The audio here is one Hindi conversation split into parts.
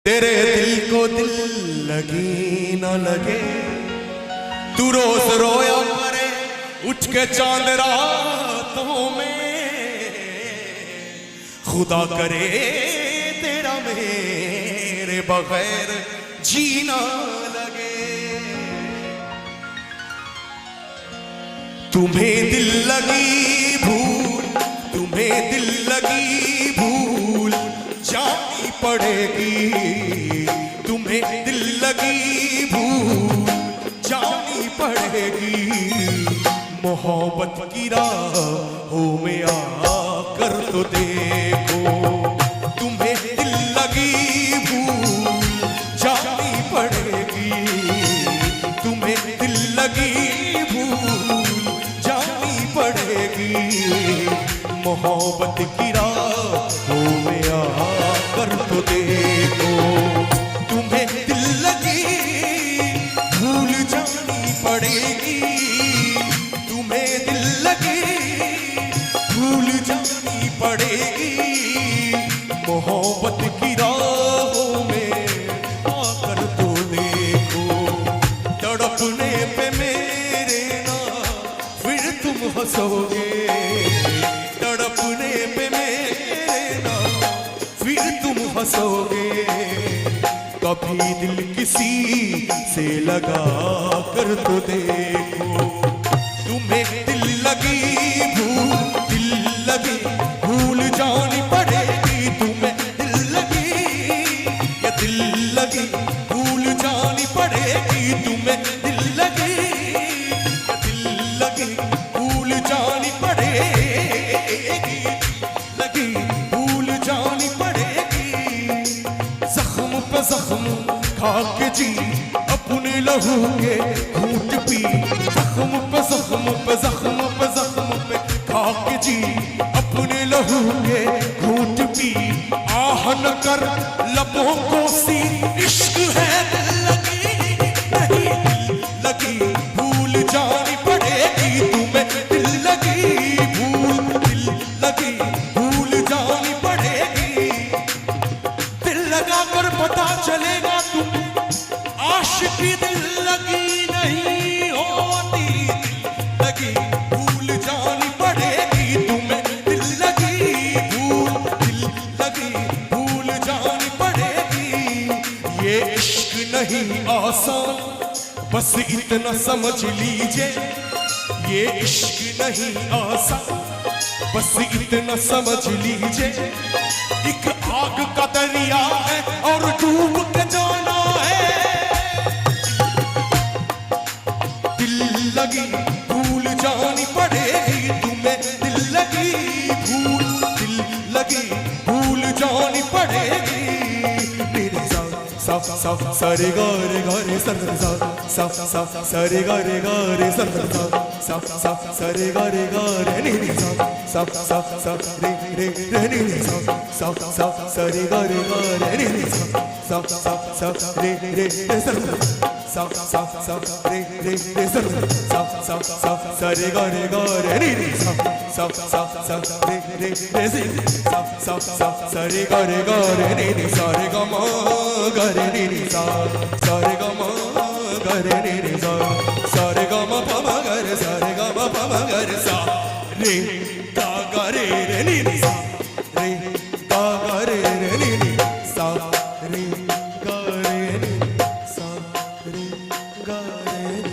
तेरे दिल को दिल लगी न लगे, तू रोज रोया करे उठ के चांद रातों में। खुदा करे तेरा मेरे बगैर जीना लगे। तुम्हें दिल लगी भूल, तुम्हें दिल लगी भूल जानी पड़ेगी। तुम्हें दिल लगी भूल जानी पड़ेगी। मोहब्बत की राहों में आकर तो देखो। तुम्हें दिल लगी भूल जानी पड़ेगी। तुम्हें दिल लगी भूल जानी पड़ेगी। मोहब्बत की राहों में आकर तो देखो। तुम्हें दिल लगी भूल जानी पड़ेगी। तुम्हें दिल लगी भूल जानी पड़ेगी। मोहब्बत की राहों में आकर तो देखो। तड़पने पे मेरे ना फिर तुम हंसोगे। तड़पने पे मेरे ना फिर तुम हंसोगे। कभी दिल किसी से लगा कर तो देखो। तुम्हें दिल लगी भूल, दिल लगी भूल जानी पड़ेगी। तुम्हें दिल लगी या दिल लगी भूल जानी पड़ेगी। तुम्हें दिल लगी या दिल लगी भूल जानी पड़ेगी। लगी भूल जानी पड़ेगी। जख्म पे जख्म खा के जी अपने लहू के घूंट पी। जख्म पे जख्म पे जख्म पे जख्म पे खा के जी अपने लहू के घूंट पी। आह न कर लबों को सी इश्क है दिल लगी नहीं। दिल लगी भूल जानी पड़ेगी। तुम्हें दिल लगी भूल, दिल लगी भूल जानी पड़ेगी। दिल लगा कर पता चलेगा तुम आशिकी दिल लगी नहीं होती। दिल लगी भूल जानी पड़ेगी। तुम्हें दिल लगी भूल, दिल लगी भूल जानी पड़ेगी। ये इश्क नहीं आसान बस इतना समझ लीजिए। ये इश्क नहीं आसान बस इतना समझ लीजिए। एक आग का दरिया है और डूब के जाना है। दिल लगी भूल जानी पड़ेगी। तुम्हें दिल लगी भूल, दिल लगी भूल जानी पड़ेगी। मेरे सा सा सारे गारे गारे सर सा सा सारे गारे गारे सर सा सा सारे गारे गारे नी सा सा सा रे रे रे नी सा सा सारे गारे गारे नी सा सा रे रे सर सा सा रे रे सर सा सारे गारे गारे नी सा सा रे रे सा सारे गारे गारे नी सारे गमा गारे नी सा सारे गमा गारे नी सा सारे गमा पमा गारे सारे गमा पमा गारे सा रे गा गारे रे नी सा रे गा गारे रे नी सा रे गा रे नी सा रे गा रे नी।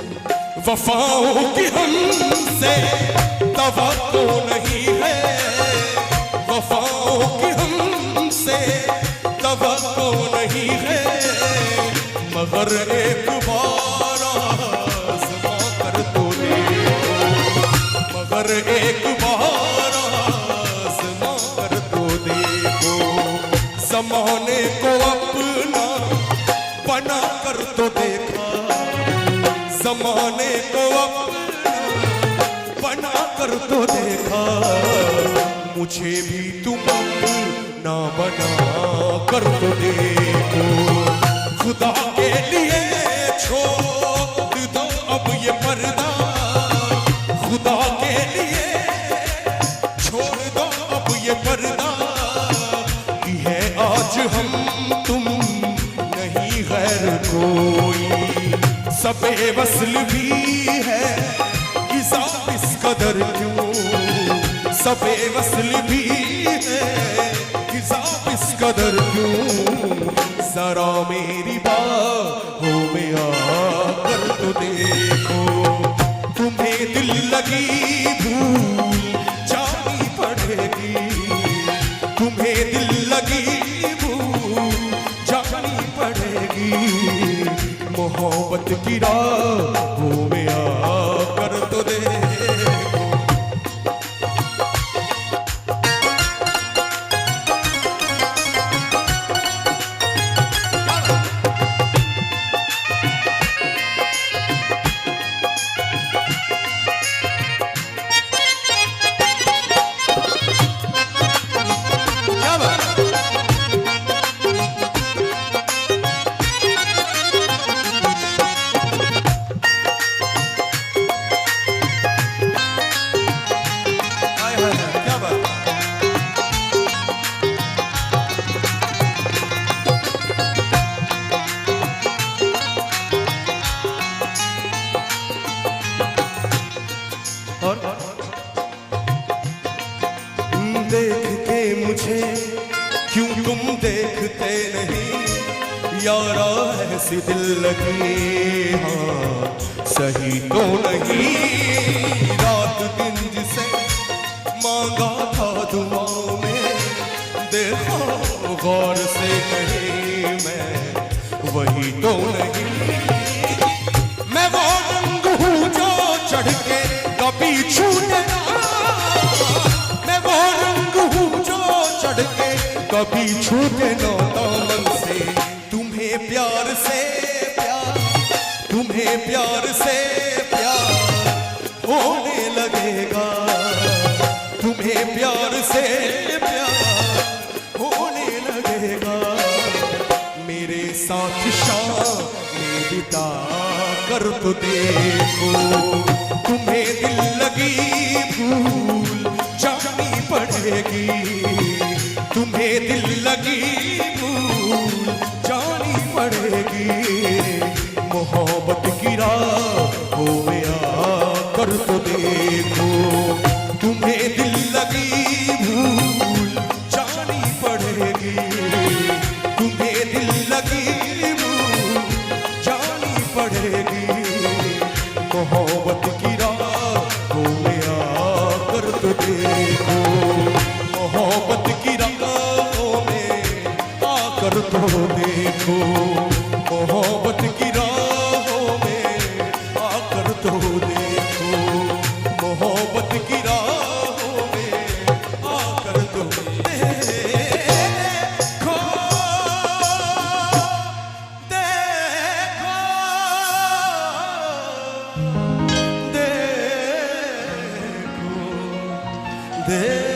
वफाओं की हमसे तवक्को नहीं है। वफाओं की हमसे तवक्को नहीं है। मगर एक बार आज़मा कर तो देखो। मगर एक बार आज़मा कर तो देखो। ज़माने को अपना बना कर तो देखा। ज़माने को अपना बना कर तो देखा। मुझे भी तुम ना बना कर तो देखो। खुदा के लिए छोड़ दो अब ये पर्दा। खुदा के लिए छोड़ दो अब ये पर्दा। कि है आज हम तुम गैर कोई। सबे वसल भी है इज़ा इस कदर क्यों, सबे वसल भी है इज़ा इस कदर क्यों। जरा मेरी बाहों में आकर तो देखो, तुम्हें दिल लगी भूल जानी पड़ेगी, तुम्हें दिल लगी भूल जानी पड़ेगी। मोहब्बत की राहों में आकर तो देखो। देख के मुझे क्यों तुम देखते नहीं, यारा ऐसी दिल लगी हाँ सही तो नहीं। रात दिन जिसे मांगा था दुआओं में, देखो गौर से कहीं मैं वही तो नहीं। मैं वो रंग हूँ जो चढ़ के कभी छूटे ना, मैं वो रंग हूँ जो चढ़ के कभी छूटे ना दामन से। तुम्हें प्यार से प्यार, तुम्हें प्यार से प्यार होने लगेगा, तुम्हें प्यार से प्यार होने लगेगा। मेरे साथ शाम में बिता कर तो देखो, तुम्हें दिल लगी भूल जानी पड़ेगी, तुम्हें दिल लगी भूल जानी पड़ेगी। मोहब्बत की राहों में आकर तो देखो, तुम्हें दिल लगी भूल जानी पड़ेगी, तुम्हें दिल लगी भूल जानी पड़ेगी। मोहब्बत की राहों में आकर तो देखो, मोहब्बत की राहों में आकर तो देखो, मोहब्बत की राहों में आकर तो देखो, मोहब्बत की राहों में आकर तो देखो, देखो, देखो, देखो।